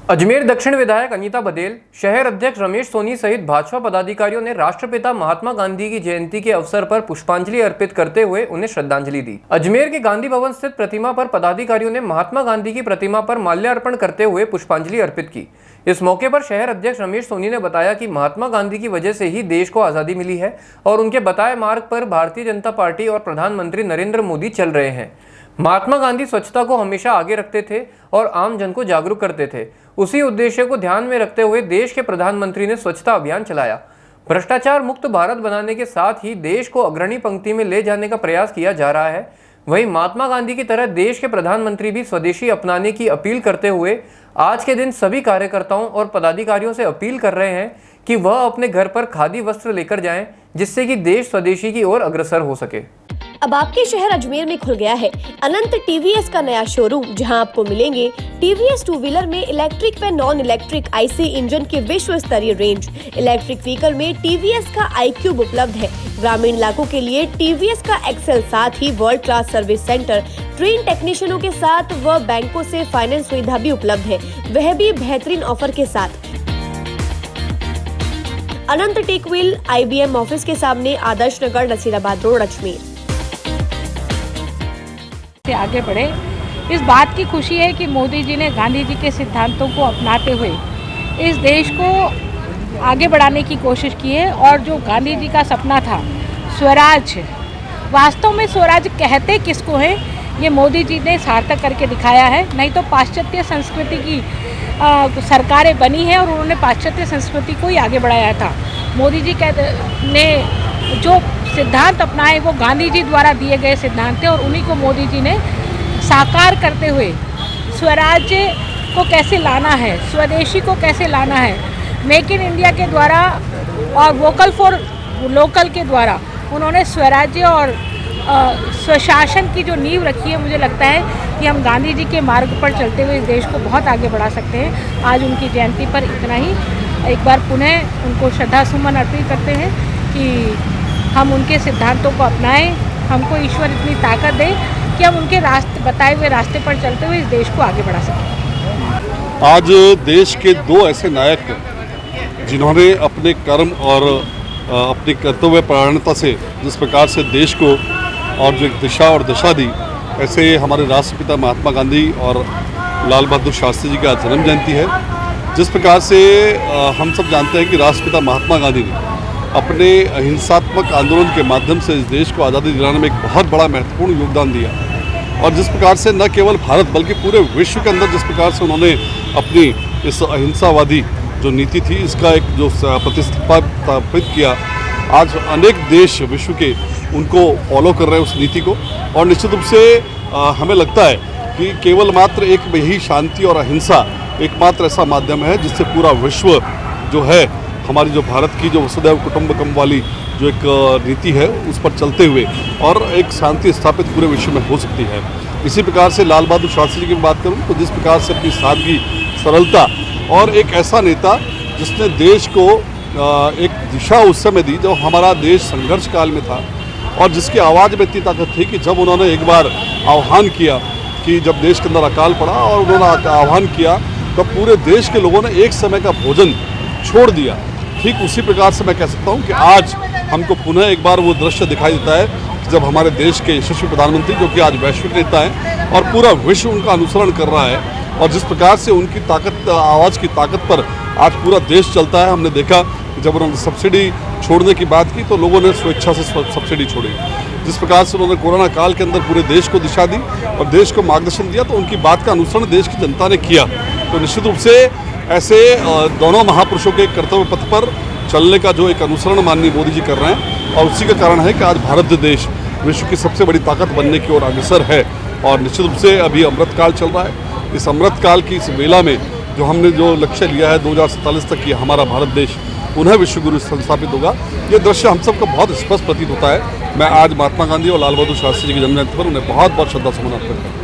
अजमेर दक्षिण विधायक अनीता बदेल, शहर अध्यक्ष रमेश सोनी सहित भाजपा पदाधिकारियों ने राष्ट्रपिता महात्मा गांधी की जयंती के अवसर पर पुष्पांजलि अर्पित करते हुए उन्हें श्रद्धांजलि दी। अजमेर के गांधी भवन स्थित प्रतिमा पर पदाधिकारियों ने महात्मा गांधी की प्रतिमा पर माल्यार्पण करते हुए पुष्पांजलि अर्पित की। इस मौके पर शहर अध्यक्ष रमेश सोनी ने बताया कि महात्मा गांधी की वजह से ही देश को आज़ादी मिली है और उनके बताए मार्ग पर भारतीय जनता पार्टी और प्रधानमंत्री नरेंद्र मोदी चल रहे हैं। महात्मा गांधी स्वच्छता को हमेशा आगे रखते थे और आम जन को जागरूक करते थे। उसी उद्देश्य को ध्यान में रखते हुए देश के प्रधानमंत्री ने स्वच्छता अभियान चलाया। भ्रष्टाचार मुक्त भारत बनाने के साथ ही देश को अग्रणी पंक्ति में ले जाने का प्रयास किया जा रहा है। वहीं महात्मा गांधी की तरह देश के प्रधानमंत्री भी स्वदेशी अपनाने की अपील करते हुए आज के दिन सभी कार्यकर्ताओं और पदाधिकारियों से अपील कर रहे हैं कि वह अपने घर पर खादी वस्त्र लेकर जाएं, जिससे कि देश स्वदेशी की ओर अग्रसर हो सके। अब आपके शहर अजमेर में खुल गया है अनंत टीवीएस का नया शोरूम, जहां आपको मिलेंगे टीवीएस टू व्हीलर में इलेक्ट्रिक व नॉन इलेक्ट्रिक आईसी इंजन की विश्व स्तरीय रेंज। इलेक्ट्रिक व्हीकल में टीवीएस का iQube उपलब्ध है। ग्रामीण इलाकों के लिए टीवीएस का एक्सेल, साथ ही world class service centre, train टेक्नीशियनों के साथ व बैंकों से फाइनेंस सुविधा भी उपलब्ध है, वह भी बेहतरीन ऑफर के साथ। अनंत टेक व्हील IBM ऑफिस के सामने, आदर्श नगर, नसीराबाद रोड, अजमेर। से आगे बढ़े, इस बात की खुशी है कि मोदी जी ने गांधी जी के सिद्धांतों को अपनाते हुए इस देश को आगे बढ़ाने की कोशिश की है। और जो गांधी जी का सपना था स्वराज, वास्तव में स्वराज कहते किसको है, ये मोदी जी ने सार्थक करके दिखाया है। नहीं तो पाश्चात्य संस्कृति की सरकारें बनी हैं और उन्होंने पाश्चात्य संस्कृति को ही आगे बढ़ाया था। मोदी जी ने जो सिद्धांत अपनाए वो गांधी जी द्वारा दिए गए सिद्धांत थे और उन्हीं को मोदी जी ने साकार करते हुए स्वराज्य को कैसे लाना है, स्वदेशी को कैसे लाना है, मेक इन इंडिया के द्वारा और वोकल फॉर लोकल के द्वारा उन्होंने स्वराज्य और स्वशासन की जो नींव रखी है। मुझे लगता है कि हम गांधी जी के मार्ग पर चलते हुए इस देश को बहुत आगे बढ़ा सकते हैं। आज उनकी जयंती पर इतना ही। एक बार पुनः उनको श्रद्धा सुमन अर्पित करते हैं कि हम उनके सिद्धांतों को अपनाएं, हमको ईश्वर इतनी ताकत दे कि हम उनके बताए हुए रास्ते पर चलते हुए इस देश को आगे बढ़ा सकें। आज देश के दो ऐसे नायक जिन्होंने अपने कर्म और अपनी कर्तव्य परायणता से जिस प्रकार से देश को और जो एक दिशा और दशा दी, ऐसे हमारे राष्ट्रपिता महात्मा गांधी और लाल बहादुर शास्त्री जी का जन्म जयंती है। जिस प्रकार से हम सब जानते हैं कि राष्ट्रपिता महात्मा गांधी ने अपने अहिंसात्मक आंदोलन के माध्यम से इस देश को आज़ादी दिलाने में एक बहुत बड़ा महत्वपूर्ण योगदान दिया। और जिस प्रकार से न केवल भारत बल्कि पूरे विश्व के अंदर जिस प्रकार से उन्होंने अपनी इस अहिंसावादी जो नीति थी इसका एक जो प्रतिस्थापित किया, आज अनेक देश विश्व के उनको फॉलो कर रहे हैं उस नीति को। और निश्चित रूप से हमें लगता है कि केवल मात्र एक यही शांति और अहिंसा एकमात्र ऐसा माध्यम है जिससे पूरा विश्व जो है हमारी जो भारत की जो वसुधैव कुटुंबकम वाली जो एक नीति है उस पर चलते हुए और एक शांति स्थापित पूरे विश्व में हो सकती है। इसी प्रकार से लाल बहादुर शास्त्री जी की बात करूं तो जिस प्रकार से अपनी सादगी, सरलता और एक ऐसा नेता जिसने देश को एक दिशा उस समय दी जब हमारा देश संघर्ष काल में था और जिसकी आवाज़ में इतनी ताकत थी कि जब उन्होंने एक बार आह्वान किया कि जब देश के अंदर अकाल पड़ा और उन्होंने आह्वान किया तब पूरे देश के लोगों ने एक समय का भोजन छोड़ दिया। ठीक उसी प्रकार से मैं कह सकता हूं कि आज हमको पुनः एक बार वो दृश्य दिखाई देता है जब हमारे देश के यशस्वी प्रधानमंत्री जो कि आज वैश्विक नेता हैं और पूरा विश्व उनका अनुसरण कर रहा है और जिस प्रकार से उनकी ताकत, आवाज़ की ताकत पर आज पूरा देश चलता है। हमने देखा कि जब उन्होंने सब्सिडी छोड़ने की बात की तो लोगों ने स्वेच्छा से सब्सिडी छोड़ी। जिस प्रकार से उन्होंने कोरोना काल के अंदर पूरे देश को दिशा दी और देश को मार्गदर्शन दिया तो उनकी बात का अनुसरण देश की जनता ने किया। तो निश्चित रूप से ऐसे दोनों महापुरुषों के कर्तव्य पथ पर चलने का जो एक अनुसरण माननीय मोदी जी कर रहे हैं और उसी का कारण है कि आज भारत देश विश्व की सबसे बड़ी ताकत बनने की ओर अग्रसर है। और निश्चित रूप से अभी अमृत काल चल रहा है। इस अमृत काल की इस वेला में जो हमने जो लक्ष्य लिया है 2047 तक कि हमारा भारत देश पुनः विश्व गुरु स्थापित होगा, ये दृश्य हम सबको बहुत स्पष्ट प्रतीत होता है। मैं आज महात्मा गांधी और लाल बहादुर शास्त्री जी की जन्मजयंती पर उन्हें बहुत बहुत श्रद्धा सुमन अर्पित करता हूँ।